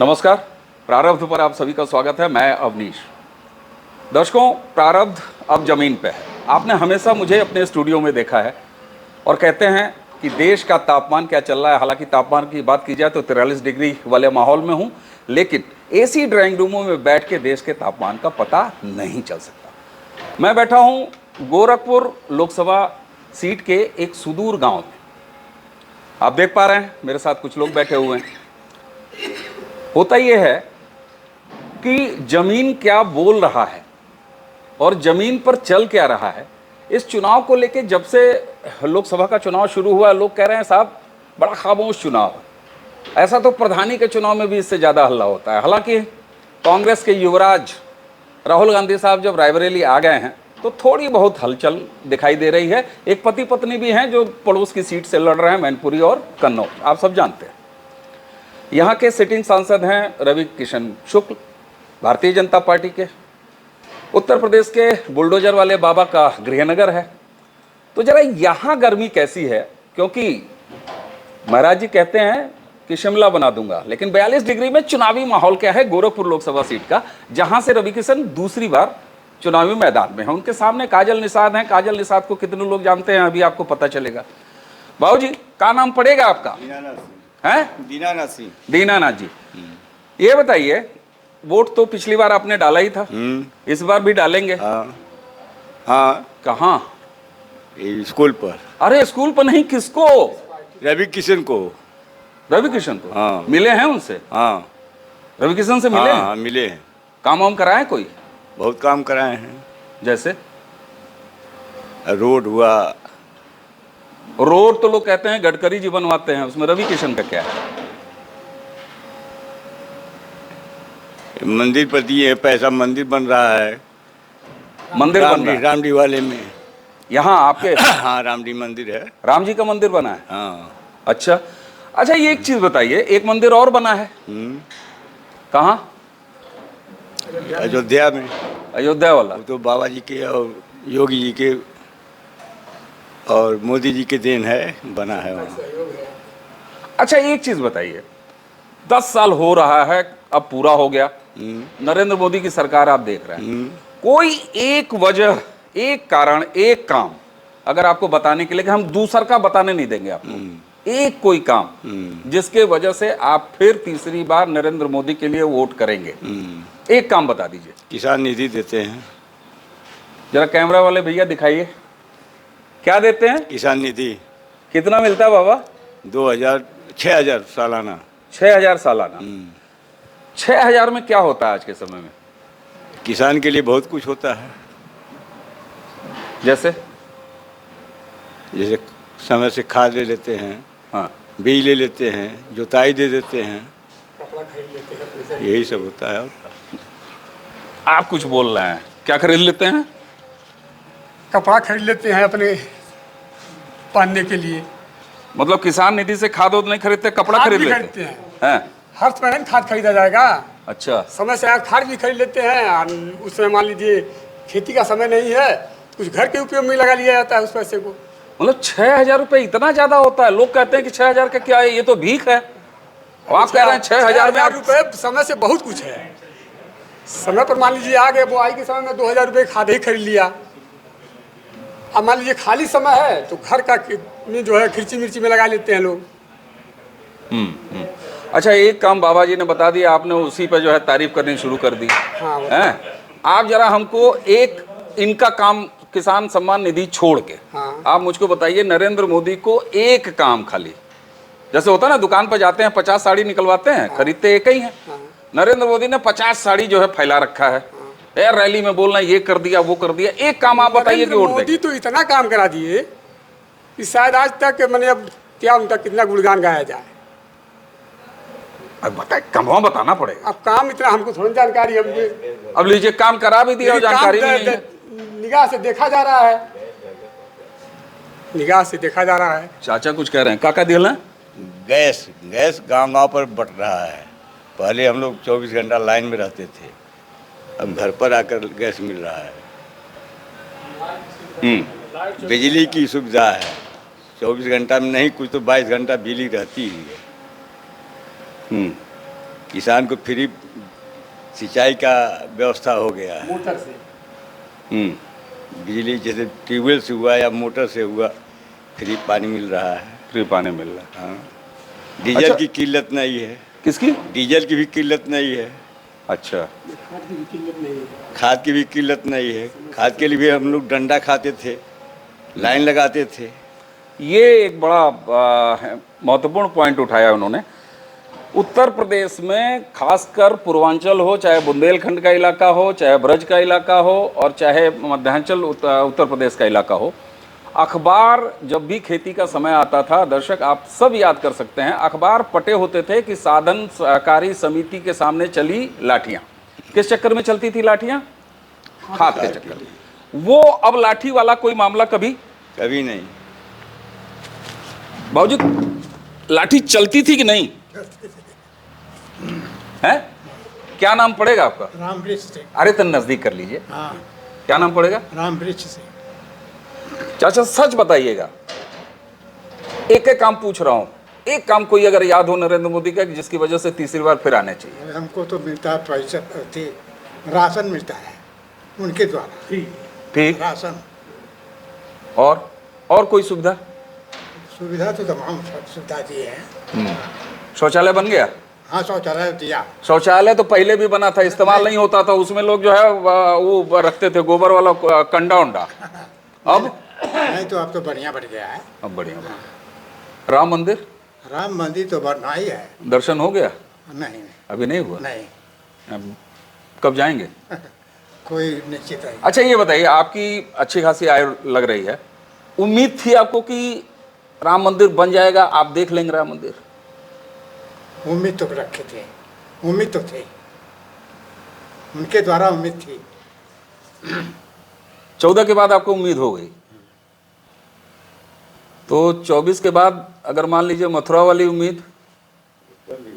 नमस्कार। प्रारब्ध पर आप सभी का स्वागत है। मैं अवनीश। दर्शकों, प्रारब्ध अब जमीन पे है। आपने हमेशा मुझे अपने स्टूडियो में देखा है और कहते हैं कि देश का तापमान क्या चल रहा है। हालांकि तापमान की बात की जाए तो 43 डिग्री वाले माहौल में हूं, लेकिन एसी ड्राइंग रूमों में बैठ के देश के तापमान का पता नहीं चल सकता। मैं बैठा हूं गोरखपुर लोकसभा सीट के एक सुदूर गांव में। आप देख पा रहे हैं मेरे साथ कुछ लोग बैठे हुए हैं। होता यह है कि जमीन क्या बोल रहा है और जमीन पर चल क्या रहा है। इस चुनाव को लेके जब से लोकसभा का चुनाव शुरू हुआ, लोग कह रहे हैं साहब बड़ा खामोश चुनाव है। ऐसा तो प्रधानी के चुनाव में भी इससे ज़्यादा हल्ला होता है। हालांकि कांग्रेस के युवराज राहुल गांधी साहब जब रायबरेली आ गए हैं तो थोड़ी बहुत हलचल दिखाई दे रही है। एक पति पत्नी भी हैं जो पड़ोस की सीट से लड़ रहे हैं, मैनपुरी और कन्नौज, आप सब जानते हैं। यहाँ के सिटिंग सांसद हैं रवि किशन शुक्ल, भारतीय जनता पार्टी के। उत्तर प्रदेश के बुलडोजर वाले बाबा का गृहनगर है। तो जरा यहाँ गर्मी कैसी है, क्योंकि महाराज जी कहते हैं कि शिमला बना दूंगा, लेकिन 42 डिग्री में चुनावी माहौल क्या है गोरखपुर लोकसभा सीट का, जहां से रवि किशन दूसरी बार चुनावी मैदान में है। उनके सामने काजल निषाद हैं। काजल निषाद को कितने लोग जानते हैं अभी आपको पता चलेगा। बाबू जी, क्या नाम पड़ेगा आपका? हैं? दीनानाथ सिंह। दीनानाथ जी, ये बताइए, वोट तो पिछली बार आपने डाला ही था, इस बार भी डालेंगे? हाँ। कहाँ? स्कूल पर। अरे स्कूल पर नहीं, किसको? रवि किशन को। रवि किशन को? हाँ। मिले हैं उनसे? हाँ। रवि किशन से मिले? हाँ, मिले हैं। काम वाम कराए कोई? बहुत काम कराए हैं। जैसे रोड हुआ। रोड तो लोग कहते हैं गडकरी जी बनवाते हैं, उसमें रवि किशन का क्या है? मंदिर पर दिए हैं पैसा, मंदिर बन रहा है। मंदिर बन रहा है रामडी वाले में। यहाँ आपके? हाँ, रामडी मंदिर है। राम जी का मंदिर बना है? हाँ। अच्छा अच्छा, ये एक चीज बताइए, एक मंदिर और बना है। कहाँ? अयोध्या में। अयोध्या वाला? वो तो बाबा जी के और योगी जी के और मोदी जी के देन है, बना है वहाँ। अच्छा एक चीज बताइए, 10 साल हो रहा है, अब पूरा हो गया। नरेंद्र मोदी की सरकार आप देख रहे हैं। कोई एक वजह, एक कारण, एक काम अगर आपको बताने के लिए, कि हम दूसर का बताने नहीं देंगे आपको, एक कोई काम जिसके वजह से आप फिर तीसरी बार नरेंद्र मोदी के लिए वोट करेंगे, एक काम बता दीजिए। किसान निधि देते हैं। जरा कैमरा वाले भैया दिखाइए, क्या देते हैं? किसान निधि। कितना मिलता है बाबा? 6,000 सालाना। 6,000 सालाना। 6,000 में क्या होता है आज के समय में? किसान के लिए बहुत कुछ होता है। जैसे जैसे समय से खाद ले लेते हैं, हाँ, बीज ले लेते हैं, जुताई दे देते हैं, यही सब होता है। आप कुछ बोल रहे हैं, क्या खरीद लेते हैं? कपड़ा खरीद लेते हैं अपने पहनने के लिए। मतलब किसान निधि से खाद नहीं खरीदते, कपड़ा खाद खरीद भी लेते खरीदते हैं। हैं? हर समय नहीं खाद खरीदा जाएगा। अच्छा, समय से खाद भी खरीद लेते हैं। और उस समय मान लीजिए खेती का समय नहीं है, कुछ घर के उपयोग में लगा लिया जाता है उस पैसे को। मतलब 6,000 रुपये इतना ज्यादा होता है? लोग कहते हैं कि 6,000 का क्या है, ये तो भीख है। और आप कह रहे हैं 6,000 में? रुपये समय से बहुत कुछ है। समय पर मान लीजिए आ गए बुआई के समय में 2,000 रुपये खाद ही खरीद लिया। अब मान लीजिए खाली समय है तो घर का में जो है खिर्ची मिर्ची में लगा लेते हैं लोग। अच्छा, एक काम बाबा जी ने बता दिया, आपने उसी पर जो है तारीफ करनी शुरू कर दी। हाँ, हैं? आप जरा हमको एक इनका काम, किसान सम्मान निधि छोड़ के, हाँ, आप मुझको बताइए, नरेंद्र मोदी को एक काम खाली, जैसे होता है ना दुकान पर जाते हैं 50 साड़ी निकलवाते हैं, खरीदते एक ही है। नरेंद्र मोदी ने 50 साड़ी जो है फैला रखा है। यार रैली में बोलना, ये कर दिया वो कर दिया, एक काम आप बताइए कि वोट देंगे। मोदी तो इतना काम करा दिए कि शायद आज तक मैंने, अब क्या उनका कितना गुणगान गाया जाए। अब बताए, कमवा बताना पड़ेगा। अब काम इतना हमको थोड़ी जानकारी है। अब लीजिए, काम करा भी दिया और जानकारी भी नहीं है। निगाह से देखा जा रहा है, निगाह से देखा जा रहा है। चाचा कुछ कह रहे हैं, काका दिल है? गैस गांव पर बट रहा है। पहले हम लोग 24 घंटा लाइन में रहते थे, अब घर पर आकर गैस मिल रहा है। बिजली की सुविधा है, 24 घंटा में नहीं कुछ तो 22 घंटा बिजली रहती ही है। किसान को फ्री सिंचाई का व्यवस्था हो गया है। मोटर से बिजली जैसे ट्यूबवेल से हुआ या मोटर से हुआ, फ्री पानी मिल रहा है। फ्री पानी मिल रहा है। हाँ, डीजल अच्छा। की किल्लत नहीं है। किसकी? डीजल की भी किल्लत नहीं है। अच्छा। खाद की भी किल्लत नहीं है। खाद की भी किल्लत नहीं है। खाद के लिए भी हम लोग डंडा खाते थे, लाइन लगाते थे। ये एक बड़ा महत्वपूर्ण पॉइंट उठाया उन्होंने। उत्तर प्रदेश में खासकर पूर्वांचल हो, चाहे बुंदेलखंड का इलाका हो, चाहे ब्रज का इलाका हो, और चाहे मध्यांचल उत्तर प्रदेश का इलाका हो, अखबार जब भी खेती का समय आता था, दर्शक आप सब याद कर सकते हैं, अखबार पटे होते थे कि साधन सहकारी समिति के सामने चली लाठियां। किस चक्कर में चलती थी लाठियां? खाद के चक्कर में। वो अब लाठी वाला कोई मामला कभी कभी नहीं। बाबूजी, लाठी चलती थी कि नहीं है? क्या नाम पड़ेगा आपका? रामवृक्ष से। अरे तो नजदीक कर लीजिए। हाँ, क्या नाम पड़ेगा? रामवृक्ष से। चाचा सच बताइएगा, एक एक काम पूछ रहा हूं, एक काम कोई अगर याद हो नरेंद्र मोदी का कि जिसकी वजह से तीसरी बार फिर आने चाहिए। हमको तो मिलता है पैसा, राशन मिलता है उनके द्वारा, ठीक। राशन। और कोई सुविधा? सुविधा तो तमाम सुविधा दी है। शौचालय बन गया? हाँ, शौचालय दिया। शौचालय तो पहले भी बना था, इस्तेमाल नहीं होता था, उसमें लोग जो है वो रखते थे गोबर वाला कंडा उंडा। अब नहीं तो अब तो बढ़िया बढ़ गया है। अब बढ़िया। राम मंदिर? राम मंदिर तो बढ़ना ही है। दर्शन हो गया? नहीं अभी नहीं हुआ? नहीं, अब कब जाएंगे? कोई निश्चित है। अच्छा ये बताइए, आपकी अच्छी खासी आय लग रही है, उम्मीद थी आपको कि राम मंदिर बन जाएगा, आप देख लेंगे राम मंदिर? उम्मीद तो रखे थे, उम्मीद तो थे, उनके द्वारा उम्मीद थी। 14 के बाद आपको उम्मीद हो गई, तो 24 के बाद अगर मान लीजिए मथुरा वाली उम्मीद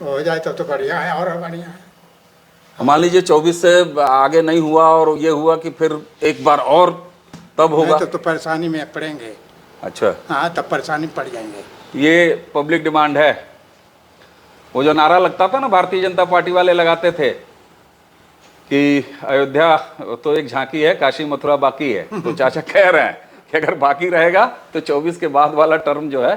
हो जाए तो बढ़िया है, और बढ़िया है। मान लीजिए 24 से आगे नहीं हुआ और ये हुआ कि फिर एक बार और, तब होगा? नहीं तो परेशानी में पड़ेंगे। अच्छा, हाँ, तब परेशानी में पड़ जाएंगे। ये पब्लिक डिमांड है। वो जो नारा लगता था ना, भारतीय जनता पार्टी वाले लगाते थे कि अयोध्या तो एक झांकी है, काशी मथुरा बाकी है, तो चाचा कह रहे हैं कि अगर बाकी रहेगा तो 24 के बाद वाला टर्म जो है,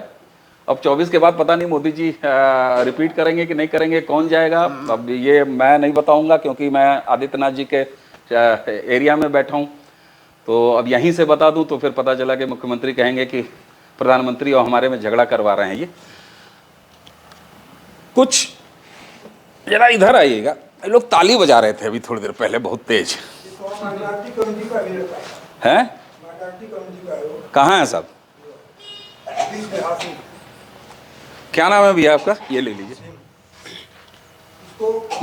अब 24 के बाद पता नहीं मोदी जी रिपीट करेंगे कि नहीं करेंगे, कौन जाएगा, अब ये मैं नहीं बताऊंगा क्योंकि मैं आदित्यनाथ जी के एरिया में बैठा हूँ। तो अब यहीं से बता दूं तो फिर पता चला कि मुख्यमंत्री कहेंगे कि प्रधानमंत्री और हमारे में झगड़ा करवा रहे हैं। ये कुछ जरा इधर आइएगा, ये लोग ताली बजा रहे थे अभी थोड़ी देर पहले बहुत तेज हैं। कहाँ है साहब? क्या नाम है भैया आपका? ये ले लीजिए,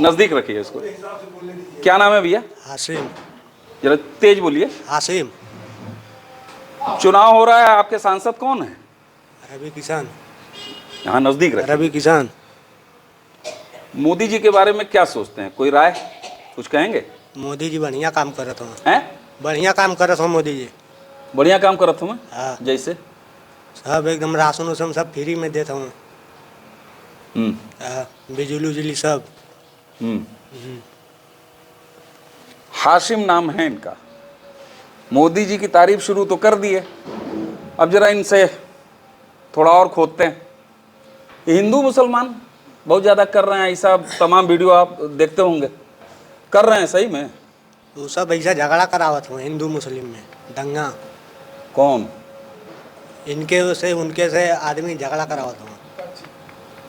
नजदीक रखिए इसको। क्या नाम है भैया? हासिम। जरा तेज बोलिए। हासिम। चुनाव हो रहा है, आपके सांसद कौन है? रवि किसान। यहाँ नजदीक रखिए। रवि किसान। मोदी जी के बारे में क्या सोचते हैं, कोई राय कुछ कहेंगे? मोदी जी बढ़िया काम करत हूँ। हैं? बढ़िया काम करत हूँ मोदी जी। बढ़िया काम करत हूँ मैं? हाँ। जैसे सब एकदम राशन उसन सब फ्री में देता हूँ। बिजली उजली सब। हाशिम नाम है इनका। मोदी जी की तारीफ शुरू तो कर दी है, अब जरा इनसे थोड़ा और खोदते हैं। ये हिंदू मुसलमान बहुत ज़्यादा कर रहे हैं, ऐसा तमाम वीडियो आप देखते होंगे, कर रहे हैं सही में? वो सब ऐसा झगड़ा करावत हूँ हिंदू मुस्लिम में, दंगा। कौन? इनके से उनके से आदमी झगड़ा करावत हूँ।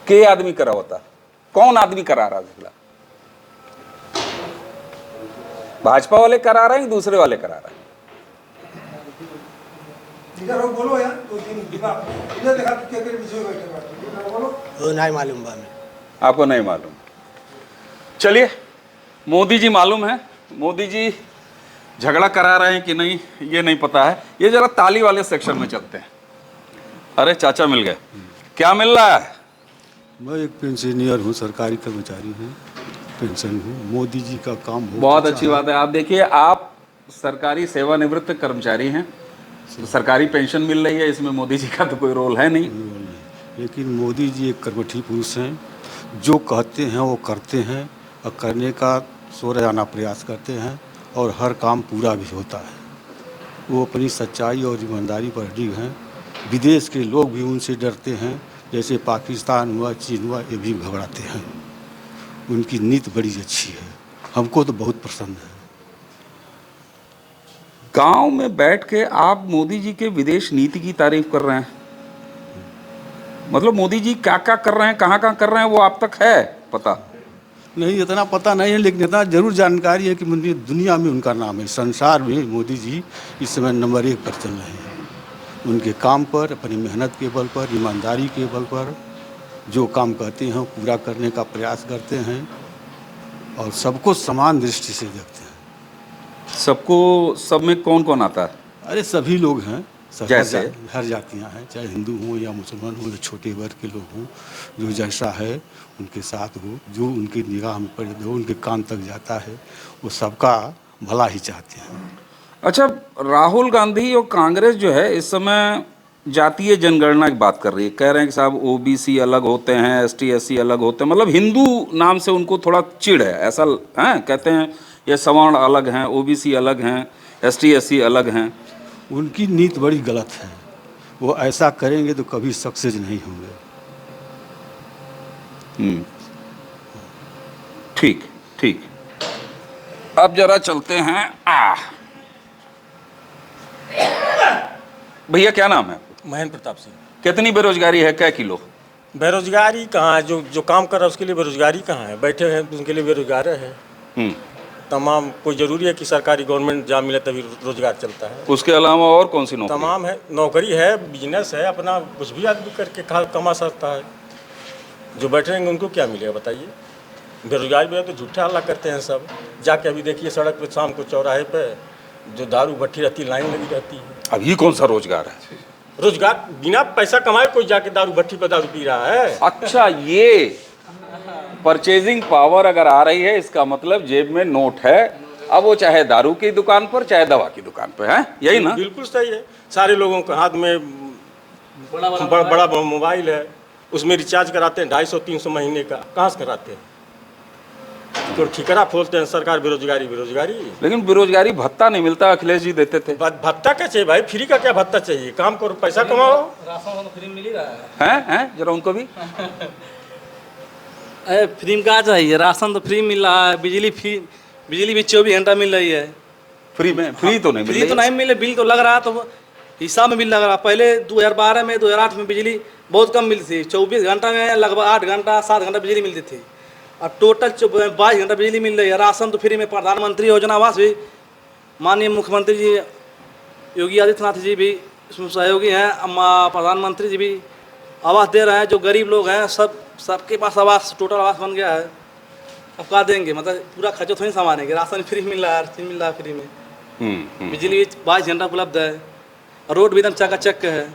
के आदमी करा होता? कौन आदमी करा रहा झगड़ा? भाजपा वाले करा रहे हैं, दूसरे वाले करा रहे हैं? बोलो यार, इधर देखा क्या बोलो। वो नहीं मालूम बा में। आपको नहीं मालूम? चलिए, मोदी जी मालूम है, मोदी जी झगड़ा करा रहे हैं कि नहीं ये नहीं पता है। ये जरा ताली वाले सेक्शन में चलते हैं। अरे चाचा मिल गए, क्या मिल रहा है? मैं एक पेंशनियर हूँ, सरकारी कर्मचारी हूँ, पेंशन हूँ। मोदी जी का काम बहुत अच्छी बात है। आप देखिए, आप सरकारी सेवानिवृत्त कर्मचारी हैं, तो सरकारी पेंशन मिल रही है, इसमें मोदी जी का तो कोई रोल है नहीं। लेकिन मोदी जी एक कर्मठी पुरुष हैं, जो कहते हैं वो करते हैं और करने का रोजाना प्रयास करते हैं और हर काम पूरा भी होता है। वो अपनी सच्चाई और ईमानदारी पर अडिग हैं। विदेश के लोग भी उनसे डरते हैं, जैसे पाकिस्तान हुआ, चीन हुआ, ये भी घबराते हैं। उनकी नीति बड़ी अच्छी है, हमको तो बहुत पसंद है। गांव में बैठ के आप मोदी जी के विदेश नीति की तारीफ कर रहे हैं, मतलब मोदी जी क्या क्या कर रहे हैं, कहाँ कहाँ कर रहे हैं, वो आप तक है पता? नहीं, इतना पता नहीं है, लेकिन इतना जरूर जानकारी है कि दुनिया में उनका नाम है। संसार में मोदी जी इस समय नंबर 1 पर चल रहे हैं। उनके काम पर, अपनी मेहनत के बल पर, ईमानदारी के बल पर जो काम करते हैं पूरा करने का प्रयास करते हैं और सबको समान दृष्टि से देखते हैं। सबको, सब में कौन कौन आता है? अरे सभी लोग हैं, जैसे? हर जातियां हैं, चाहे हिंदू हों या मुसलमान हों या छोटे वर्ग के लोग हों, जो जैसा है उनके साथ हो, जो उनकी निगाह में पड़े हो, उनके कान तक जाता है, वो सबका भला ही चाहते हैं। अच्छा, राहुल गांधी और कांग्रेस जो है इस समय जातीय जनगणना की बात कर रही है, कह रहे हैं कि साहब ओबीसी अलग होते हैं, एसटी एससी अलग होते हैं, मतलब हिंदू नाम से उनको थोड़ा चिढ़ है, ऐसा है, कहते हैं ये सवर्ण अलग हैं, ओबीसी अलग हैं, एसटी एससी अलग हैं। उनकी नीति बड़ी गलत है, वो ऐसा करेंगे तो कभी सक्सेस नहीं होंगे। ठीक ठीक, अब जरा चलते हैं। भैया क्या नाम है? महेंद्र प्रताप सिंह। कितनी बेरोजगारी है, क्या किलो? बेरोजगारी कहाँ है? जो काम कर रहा है उसके लिए बेरोजगारी कहाँ है? बैठे हैं उनके लिए बेरोजगार है। तमाम, कोई ज़रूरी है कि सरकारी गवर्नमेंट जॉब मिले तभी रोजगार चलता है? उसके अलावा और कौन सी नौकरी? तमाम है, नौकरी है, बिजनेस है, अपना कुछ भी आदमी करके कमा सकता है। जो बैठे रहेंगे उनको क्या मिलेगा बताइए? बेरोजगारी में तो झूठा हल्ला करते हैं सब। जाके अभी देखिए सड़क पे शाम को चौराहे पे जो दारू भट्टी रहती है, लाइन लगी रहती है। अब ये कौन सा रोजगार है? रोजगार बिना पैसा कमाए कोई जाके दारू भट्टी पे दारू पी रहा है। अच्छा, ये परचेजिंग पावर अगर आ रही है, इसका मतलब जेब में नोट है। अब वो चाहे दारू की दुकान पर, चाहे दवा की दुकान पर, है यही ना? बिल्कुल सही है। सारे लोगों के हाथ में बड़ा मोबाइल है, उसमें रिचार्ज कराते हैं 250-300 महीने का। कहाँ से कराते हैं? तो ठिकाना खोलते हैं सरकार। बेरोजगारी बेरोजगारी, लेकिन बेरोजगारी भत्ता नहीं मिलता, अखिलेश जी देते थे। भत्ता क्या चाहिए भाई? फ्री का क्या भत्ता चाहिए? काम करो, पैसा कमाओ। राशन फ्री मिल ही रहा है। हैं जरा उनको भी अरे फ्री में क्या चाहिए? राशन तो फ्री मिल रहा है, बिजली भी 24 घंटा मिल रही है। फ्री में? फ्री तो नहीं मिल फ्री रही तो नहीं मिले, बिल तो लग रहा है, तो हिसाब में बिल लग रहा है। पहले 2012 में 2008 में बिजली बहुत कम मिलती थी, 24 घंटा में लगभग 8 घंटा 7 घंटा बिजली मिलती थी। अब टोटल 22 घंटा बिजली मिल रही है। राशन तो फ्री में। प्रधानमंत्री योजना आवास भी माननीय मुख्यमंत्री जी योगी आदित्यनाथ जी भी इसमें सहयोगी हैं। प्रधानमंत्री जी भी आवास दे रहे हैं। जो गरीब लोग हैं सबके पास आवास, टोटल आवास बन गया है। अब क्या देंगे? मतलब पूरा खर्चा थोड़ी संभालेंगे। राशन फ्री मिल रहा है, हर चीज़ मिल रहा है फ्री में। बिजली भी 22 घंटा उपलब्ध है। रोड भी एकदम चकाचक है।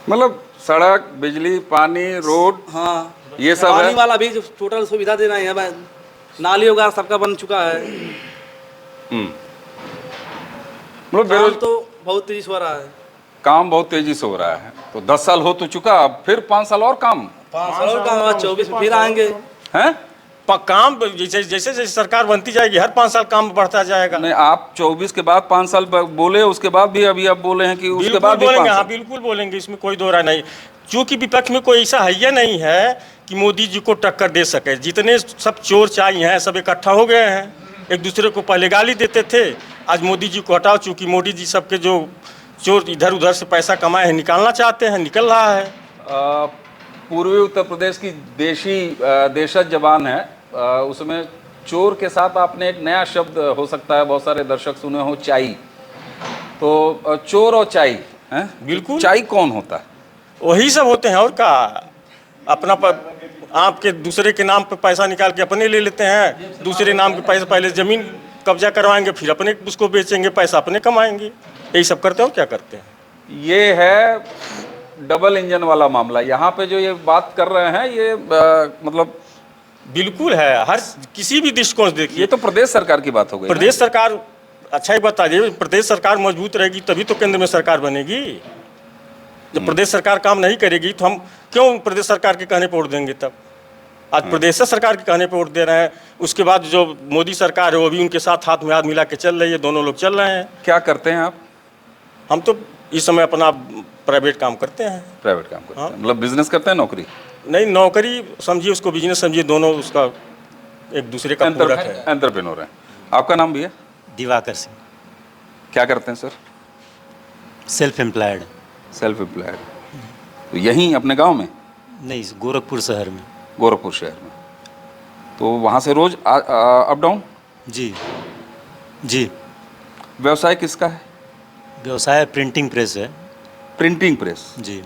मतलब सड़क, बिजली, पानी, रोड, हाँ, ये सब पानी है। वाला भी जो टोटल सुविधा दे रहे हैं। नाली वगैरह सबका बन चुका है। मतलब काम तो बहुत तेजी से हो रहा है। काम बहुत तेजी से हो रहा है। तो 10 साल हो तो चुका, अब फिर 5 साल और काम। 5 साल और काम, 24 में फिर आएंगे। हैं? काम जैसे जैसे सरकार बनती जाएगी हर 5 साल काम बढ़ता जाएगा। नहीं, आप 24 के बाद 5 साल बोले, उसके बाद भी अभी आप बोले हैं कि उसके बाद भी बोलेंगे। 5 हाँ साल। बिल्कुल बोलेंगे, इसमें कोई दो राय नहीं। चूंकि विपक्ष में कोई ऐसा है नहीं है कि मोदी जी को टक्कर दे सके। जितने सब चोर चाई हैं सब इकट्ठा हो गए हैं। एक दूसरे को पहले गाली देते थे, आज मोदी जी को हटाओ। चूंकि मोदी जी सबके जो चोर इधर उधर से पैसा कमाए हैं निकालना चाहते हैं, निकल रहा है। पूर्वी उत्तर प्रदेश की देशज जबान है, उसमें चोर के साथ आपने एक नया शब्द, हो सकता है बहुत सारे दर्शक सुने हो, चाई। तो चोर और चाई हैं? बिल्कुल। चाई कौन होता है? वही सब होते हैं और का अपना आपके दूसरे के नाम पे पैसा निकाल के अपने ले लेते हैं। दूसरे नाम के पैसे, पहले ज़मीन कब्जा करवाएंगे, फिर अपने उसको बेचेंगे, पैसा अपने कमाएंगे। यही सब करते हैं। क्या करते हैं? ये है डबल इंजन वाला मामला। यहाँ पे जो ये बात कर रहे हैं, ये मतलब बिल्कुल है। हर किसी भी दृष्टिकोण से देखिए। ये तो प्रदेश सरकार की बात हो गई। प्रदेश सरकार, अच्छा ही बता दिए, प्रदेश सरकार मजबूत रहेगी तभी तो केंद्र में सरकार बनेगी। जब प्रदेश सरकार काम नहीं करेगी तो हम क्यों प्रदेश सरकार के कहने पर वोट देंगे? तब आज प्रदेश सरकार के कहने पर वोट दे रहे हैं। उसके बाद जो मोदी सरकार है वो भी उनके साथ हाथ में हाथ मिला के चल रही है, दोनों लोग चल रहे हैं। क्या करते हैं आप? हम तो इस समय अपना प्राइवेट काम करते हैं। प्राइवेट काम करते हाँ। हैं, मतलब बिजनेस करते हैं, नौकरी? नहीं, नौकरी समझिए, उसको बिजनेस समझिए, दोनों उसका एक दूसरे का पूरक है। एंटरप्रेन्योर है। आपका नाम भैया? दिवाकर सिंह, क्या करते हैं sir? Self employed. Self employed. तो यहीं अपने गांव में? नहीं, गोरखपुर शहर में। गोरखपुर शहर में। तो वहाँ से रोज अप डाउन? जी जी। व्यवसाय किसका है? व्यवसाय प्रिंटिंग प्रेस है। Printing press? जी।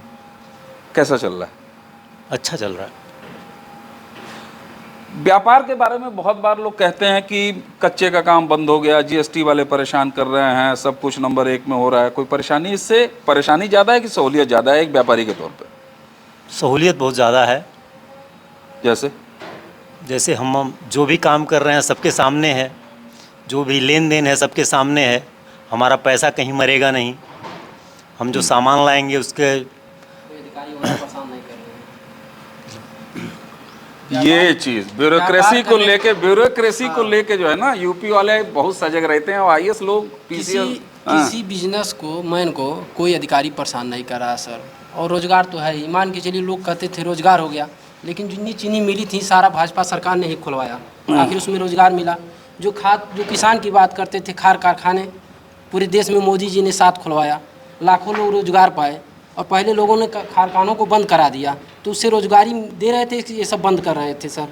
कैसा चल रहा है? अच्छा चल रहा है। व्यापार के बारे में बहुत बार लोग कहते हैं कि कच्चे का काम बंद हो गया, जीएसटी वाले परेशान कर रहे हैं, सब कुछ नंबर 1 में हो रहा है। कोई परेशानी, इससे परेशानी ज़्यादा है कि सहूलियत ज़्यादा है एक व्यापारी के तौर पर? सहूलियत बहुत ज़्यादा है। जैसे हम जो भी काम कर रहे हैं सबके सामने है, जो भी लेन देन है सबके सामने है। हमारा पैसा कहीं मरेगा नहीं। हम जो सामान लाएंगे उसके ये चीज ब्यूरोक्रेसी को लेके जो है ना, यूपी वाले बहुत सजग रहते हैं और आईएएस लोग किसी बिजनेस को मैन को कोई अधिकारी परेशान नहीं कर रहा सर। और रोजगार तो है ही, मान के चलिए लोग कहते थे रोजगार हो गया, लेकिन जितनी चीनी मिली थी सारा भाजपा सरकार ने ही खुलवाया, आखिर उसमें रोजगार मिला। जो किसान की बात करते थे, खार कारखाने पूरे देश में मोदी जी ने 7 खुलवाया, लाखों लोग रोजगार पाए। और पहले लोगों ने कारखानों को बंद करा दिया, तो उससे रोजगारी दे रहे थे, ये सब बंद कर रहे थे सर।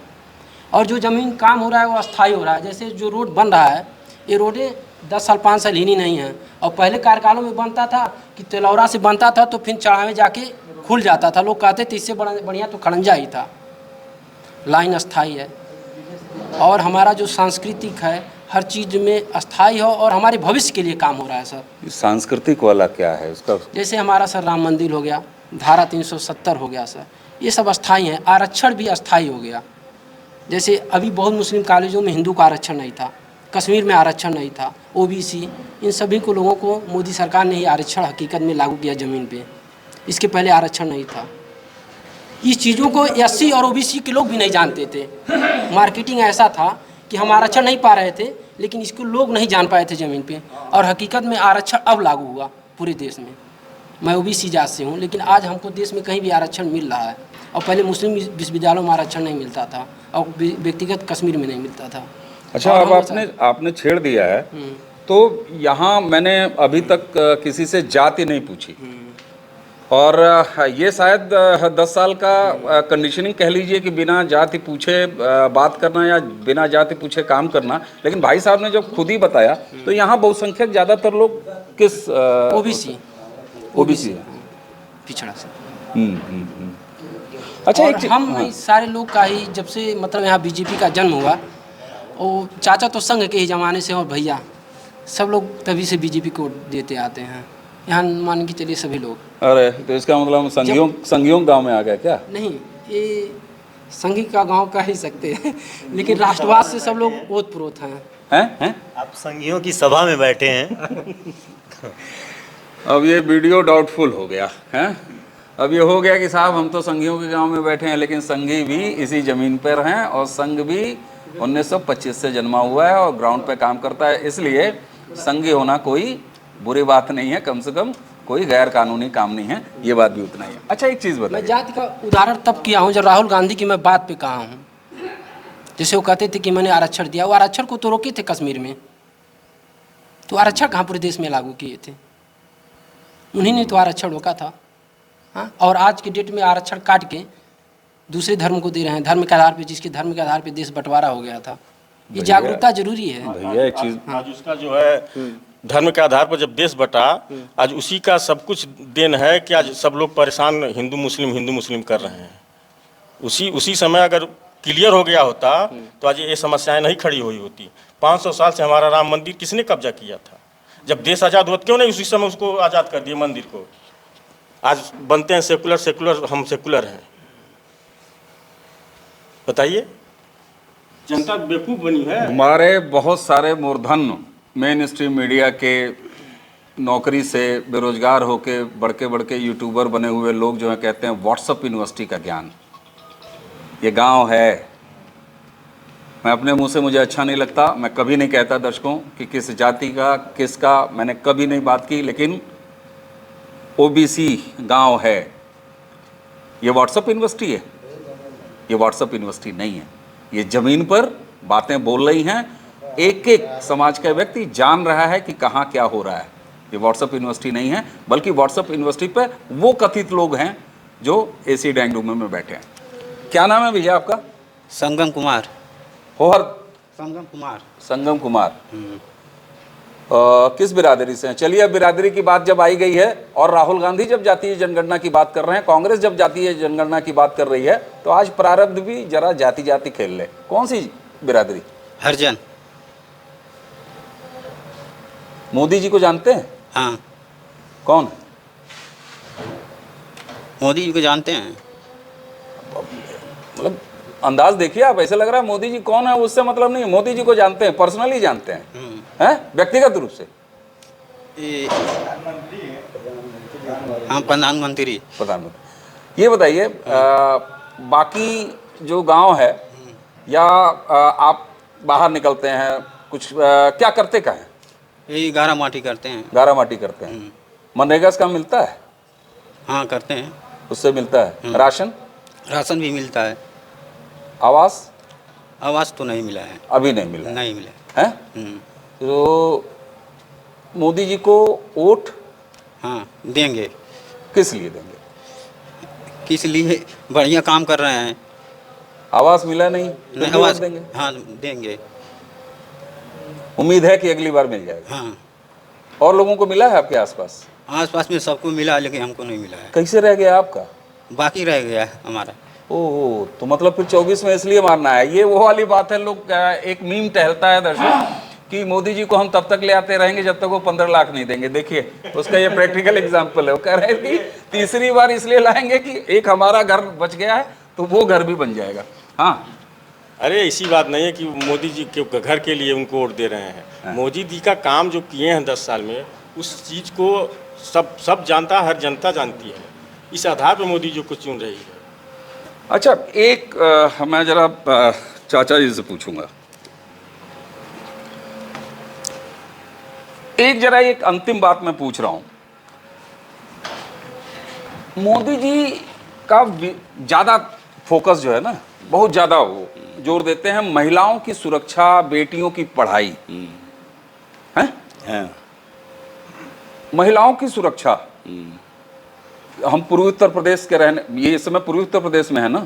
और जो ज़मीन काम हो रहा है वो अस्थायी हो रहा है। जैसे जो रोड बन रहा है, ये रोडें 10 साल 5 साल ही नहीं है। और पहले कारखानों में बनता था कि तेलौरा से बनता था तो फिर चढ़ावे जाके खुल जाता था, लोग कहते थे इससे बढ़िया तो खड़ंजा ही था। लाइन अस्थाई है। और हमारा जो सांस्कृतिक है, हर चीज़ में अस्थाई हो और हमारे भविष्य के लिए काम हो रहा है सर। सांस्कृतिक वाला क्या है उसका? जैसे हमारा सर राम मंदिर हो गया, धारा 370 हो गया सर, ये सब अस्थाई हैं। आरक्षण भी अस्थाई हो गया। जैसे अभी बहुत मुस्लिम कॉलेजों में हिंदू का आरक्षण नहीं था, कश्मीर में आरक्षण नहीं था, ओबीसी, इन सभी को लोगों को मोदी सरकार ने ही आरक्षण हकीकत में लागू किया ज़मीन पे। इसके पहले आरक्षण नहीं था। इस चीज़ों को एससी और ओबीसी के लोग भी नहीं जानते थे। मार्केटिंग ऐसा था कि हम आरक्षण नहीं पा रहे थे, लेकिन इसको लोग नहीं जान पाए थे ज़मीन पे। और हकीकत में आरक्षण अब लागू हुआ पूरे देश में। मैं ओबीसी जात से हूँ, लेकिन आज हमको देश में कहीं भी आरक्षण मिल रहा है। और पहले मुस्लिम विश्वविद्यालयों में आरक्षण नहीं मिलता था, और व्यक्तिगत कश्मीर में नहीं मिलता था। अच्छा, अब आपने छेड़ दिया है, तो यहाँ मैंने अभी तक किसी से जाति नहीं पूछी, और ये शायद 10 साल का कंडीशनिंग कह लीजिए कि बिना जाति पूछे बात करना या बिना जाति पूछे काम करना। लेकिन भाई साहब ने जब खुद ही बताया, तो यहाँ बहुसंख्यक ज़्यादातर लोग किस ओबीसी है, पिछड़ा से। अच्छा, और हम नहीं, सारे लोग का ही, जब से मतलब यहाँ बीजेपी का जन्म हुआ, और चाचा तो संघ के ही ज़माने से, और भैया सब लोग तभी से बीजेपी को देते आते हैं। यहाँ मान के चलिए सभी लोग। अरे, तो इसका मतलब संघियों गांव में आ गया क्या? नहीं, ये संघी का गांव कह ही सकते हैं, लेकिन राष्ट्रवाद से सब लोग ओतप्रोत हैं। आप संघियों की सभा में बैठे हैं। अब ये वीडियो डाउटफुल हो गया है। अब ये हो गया कि साहब हम तो संघियों के गांव में बैठे हैं, लेकिन संघी भी इसी ज़मीन पर हैं, और संघ भी 1925 से जन्मा हुआ है और ग्राउंड पे काम करता है। इसलिए संघी होना कोई बुरी बात नहीं है, कम से कम कोई गैर कानूनी काम नहीं है, ये बात भी उतना ही है। अच्छा, एक चीज़ बताइए। मैं जाति का उदाहरण तब किया हूँ जब राहुल गांधी की मैं बात पे कहा हूँ। जैसे वो कहते थे कि मैंने आरक्षण दिया, वो आरक्षण को तो रोके थे कश्मीर में, तो आरक्षण कहाँ पूरे देश में लागू किए थे? उन्हीं ने तो आरक्षण रोका था। हाँ, और आज के डेट में आरक्षण काट के दूसरे धर्म को दे रहे हैं, धर्म के आधार पे, जिसके धर्म के आधार पे देश बंटवारा हो गया था। ये जागरूकता जरूरी है भैया। एक चीज़, आज उसका जो है धर्म के आधार पर जब देश बटा, आज उसी का सब कुछ देन है कि आज सब लोग परेशान हिंदू मुस्लिम कर रहे हैं। उसी समय अगर क्लियर हो गया होता तो आज ये समस्याएं नहीं खड़ी हुई होती। 500 साल से हमारा राम मंदिर किसने कब्जा किया था? जब देश आज़ाद हुआ, क्यों नहीं उसी समय उसको आज़ाद कर दिए मंदिर को? आज बनते हैं सेकुलर, हम सेकुलर हैं। बताइए, जनता बेवकूफ़ बनी है। हमारे बहुत सारे मूर्धन्य मेन स्ट्रीम मीडिया के नौकरी से बेरोजगार होके बड़के यूट्यूबर बने हुए लोग जो हैं, कहते हैं व्हाट्सएप यूनिवर्सिटी का ज्ञान। ये गांव है, मैं अपने मुंह से मुझे अच्छा नहीं लगता, मैं कभी नहीं कहता दर्शकों कि किस जाति का किसका, मैंने कभी नहीं बात की, लेकिन ओबीसी गांव है। ये व्हाट्सएप यूनिवर्सिटी है? ये व्हाट्सएप यूनिवर्सिटी नहीं है। ये ज़मीन पर बातें बोल रही हैं, एक एक समाज का व्यक्ति जान रहा है कि कहाँ क्या हो रहा है। ये व्हाट्सएप यूनिवर्सिटी नहीं है, बल्कि व्हाट्सएप यूनिवर्सिटी पर वो कथित लोग हैं जो एसी ड्राइंग रूम में बैठे हैं। क्या नाम है भैया आपका? संगम कुमार। होहर संगम कुमार। संगम कुमार। किस बिरादरी से हैं? चलिए, अब बिरादरी की बात जब आई गई है और राहुल गांधी जब जातीय जनगणना की बात कर रहे हैं, कांग्रेस जब जातीय जनगणना की बात कर रही है, तो आज प्रारब्ध भी जरा जाति जाति खेल ले। कौन सी बिरादरी? हरिजन। मोदी जी को जानते हैं? हाँ, कौन? मोदी जी को जानते हैं। मतलब अंदाज देखिए आप, ऐसे लग रहा है मोदी जी कौन है उससे मतलब नहीं है, मोदी जी को जानते हैं, पर्सनली जानते हैं, हैं व्यक्तिगत रूप से? हाँ, प्रधानमंत्री। प्रधानमंत्री। ये बताइए, बाकी जो गांव है या आप बाहर निकलते हैं कुछ, क्या करते का है? यही गारा माटी करते हैं। गारा माटी करते हैं। मनरेगा का मिलता है? हाँ, करते हैं। उससे मिलता है। राशन? राशन भी मिलता है। आवास? आवास तो नहीं मिला है। अभी नहीं मिला? नहीं मिला है। तो मोदी जी को वोट हाँ देंगे। किस लिए देंगे? किस लिए? बढ़िया काम कर रहे हैं। आवास मिला नहीं, नहीं, वोट आवास देंगे? हाँ देंगे। उम्मीद है कि अगली बार मिल जाएगा। हाँ। और लोगों को मिला है आपके आसपास? आसपास में सबको मिला, लेकिन हमको नहीं मिला है। कैसे रह गया आपका? बाकी रह गया है हमारा। ओह, तो मतलब फिर 24 में इसलिए मारना है। ये वो वाली बात है, लोग एक मीम टहलता है दर्शक कि मोदी जी को हम तब तक ले आते रहेंगे जब तक वो 15 लाख नहीं देंगे। देखिए उसका ये प्रैक्टिकल एग्जाम्पल है। वो कह रहे हैं कि तीसरी बार इसलिए लाएंगे कि एक हमारा घर बच गया है तो वो घर भी बन जाएगा। हाँ, अरे ऐसी बात नहीं है कि मोदी जी के घर के लिए उनको वोट दे रहे हैं। मोदी जी का काम जो किए हैं 10 साल में, उस चीज़ को सब जानता है, हर जनता जानती है। इस आधार पर मोदी जी को चुन रही है। अच्छा, एक मैं जरा चाचा जी से पूछूंगा, एक जरा एक अंतिम बात मैं पूछ रहा हूं। मोदी जी का ज्यादा फोकस जो है ना, बहुत ज्यादा वो जोर देते हैं महिलाओं की सुरक्षा, बेटियों की पढ़ाई है। हाँ। महिलाओं की सुरक्षा। हम पूर्वी उत्तर प्रदेश के रहने, ये इस समय पूर्वी उत्तर प्रदेश में है ना,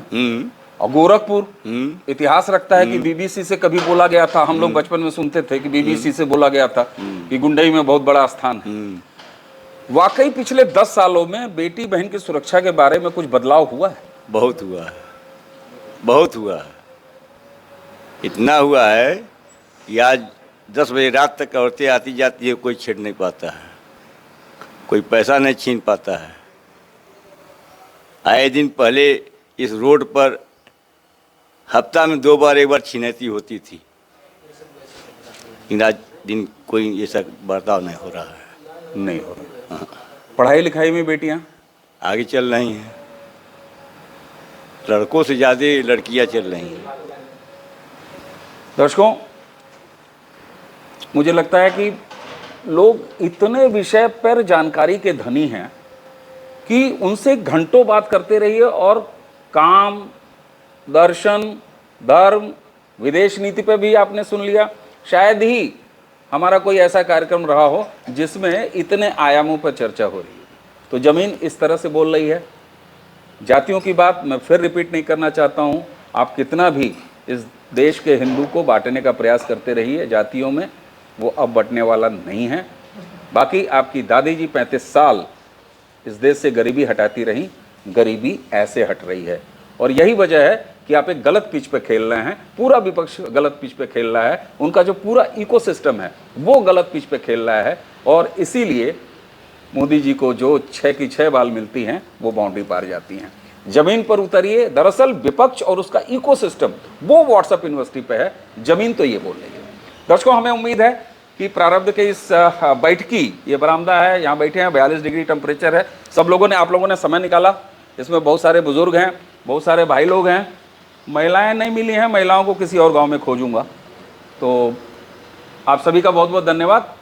और गोरखपुर इतिहास रखता है कि बीबीसी से कभी बोला गया था, हम लोग बचपन में सुनते थे कि बीबीसी से बोला गया था कि गुंडई में बहुत बड़ा स्थान है। वाकई पिछले 10 सालों में बेटी बहन की सुरक्षा के बारे में कुछ बदलाव हुआ है? बहुत हुआ है, बहुत हुआ है। इतना हुआ है कि आज 10 बजे रात तक औरतें आती जाती है, कोई छेड़ नहीं पाता है, कोई पैसा नहीं छीन पाता है। आए दिन पहले इस रोड पर हफ्ता में 2 बार 1 बार छिनैती होती थी, लेकिन आज दिन कोई ऐसा बर्ताव नहीं हो रहा है। नहीं हो रहा। हाँ। पढ़ाई लिखाई में बेटियां आगे चल रही हैं, लड़कों से ज़्यादा लड़कियां चल रही हैं। दर्शकों, मुझे लगता है कि लोग इतने विषय पर जानकारी के धनी हैं कि उनसे घंटों बात करते रहिए और काम, दर्शन, धर्म, विदेश नीति पे भी आपने सुन लिया। शायद ही हमारा कोई ऐसा कार्यक्रम रहा हो जिसमें इतने आयामों पर चर्चा हो रही है। तो जमीन इस तरह से बोल रही है। जातियों की बात मैं फिर रिपीट नहीं करना चाहता हूँ। आप कितना भी इस देश के हिंदू को बांटने का प्रयास करते रहिए जातियों में, वो अब बंटने वाला नहीं है। बाकी आपकी दादी जी 35 साल इस देश से गरीबी हटाती रहीं, गरीबी ऐसे हट रही है। और यही वजह है कि आप एक गलत पिच पे खेल रहे हैं। पूरा विपक्ष गलत पिच पे खेल रहा है, उनका जो पूरा इकोसिस्टम है वो गलत पिच पे खेल रहा है। और इसीलिए मोदी जी को जो 6 की 6 बाल मिलती हैं वो बाउंड्री पार जाती हैं। जमीन पर उतरिए। दरअसल विपक्ष और उसका इकोसिस्टम वो व्हाट्सएप यूनिवर्सिटी पे है, जमीन तो ये बोल रही है। दर्शकों, हमें उम्मीद है कि प्रारब्ध के इस बैठकी, ये बरामदा है, यहाँ बैठे हैं, 42 डिग्री टेम्परेचर है। सब लोगों ने, आप लोगों ने समय निकाला। इसमें बहुत सारे बुजुर्ग हैं, बहुत सारे भाई लोग हैं, महिलाएं नहीं मिली हैं, महिलाओं को किसी और गांव में खोजूंगा। तो आप सभी का बहुत बहुत धन्यवाद।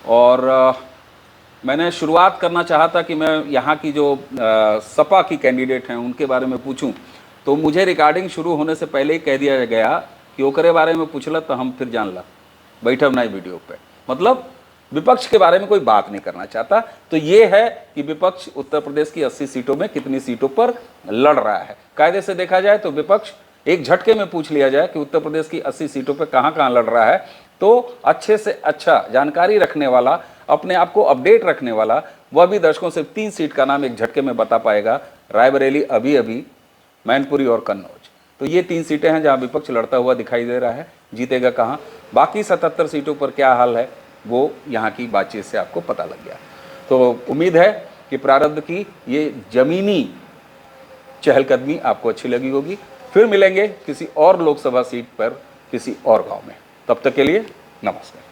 और मैंने शुरुआत करना चाहा था कि मैं यहाँ की जो सपा की कैंडिडेट हैं उनके बारे में पूछूं, तो मुझे रिकॉर्डिंग शुरू होने से पहले ही कह दिया गया कि ओकरे बारे में पूछला तो हम फिर जान ला बैठब नहीं वीडियो पे। मतलब विपक्ष के बारे में कोई बात नहीं करना चाहता। तो ये है कि विपक्ष उत्तर प्रदेश की 80 सीटों में कितनी सीटों पर लड़ रहा है। कायदे से देखा जाए तो विपक्ष एक झटके में पूछ लिया जाए कि उत्तर प्रदेश की 80 सीटों पर कहाँ कहाँ लड़ रहा है, तो अच्छे से अच्छा जानकारी रखने वाला, अपने आप को अपडेट रखने वाला, वह भी दर्शकों से 3 सीट का नाम एक झटके में बता पाएगा। रायबरेली, अभी अभी, मैनपुरी और कन्नौज। तो ये 3 सीटें हैं जहां विपक्ष लड़ता हुआ दिखाई दे रहा है। जीतेगा कहां? बाकी 77 सीटों पर क्या हाल है वो यहाँ की बातचीत से आपको पता लग गया। तो उम्मीद है कि प्रारब्ध की ये जमीनी चहलकदमी आपको अच्छी लगी होगी। फिर मिलेंगे किसी और लोकसभा सीट पर किसी और गांव में। तब तक के लिए नमस्कार।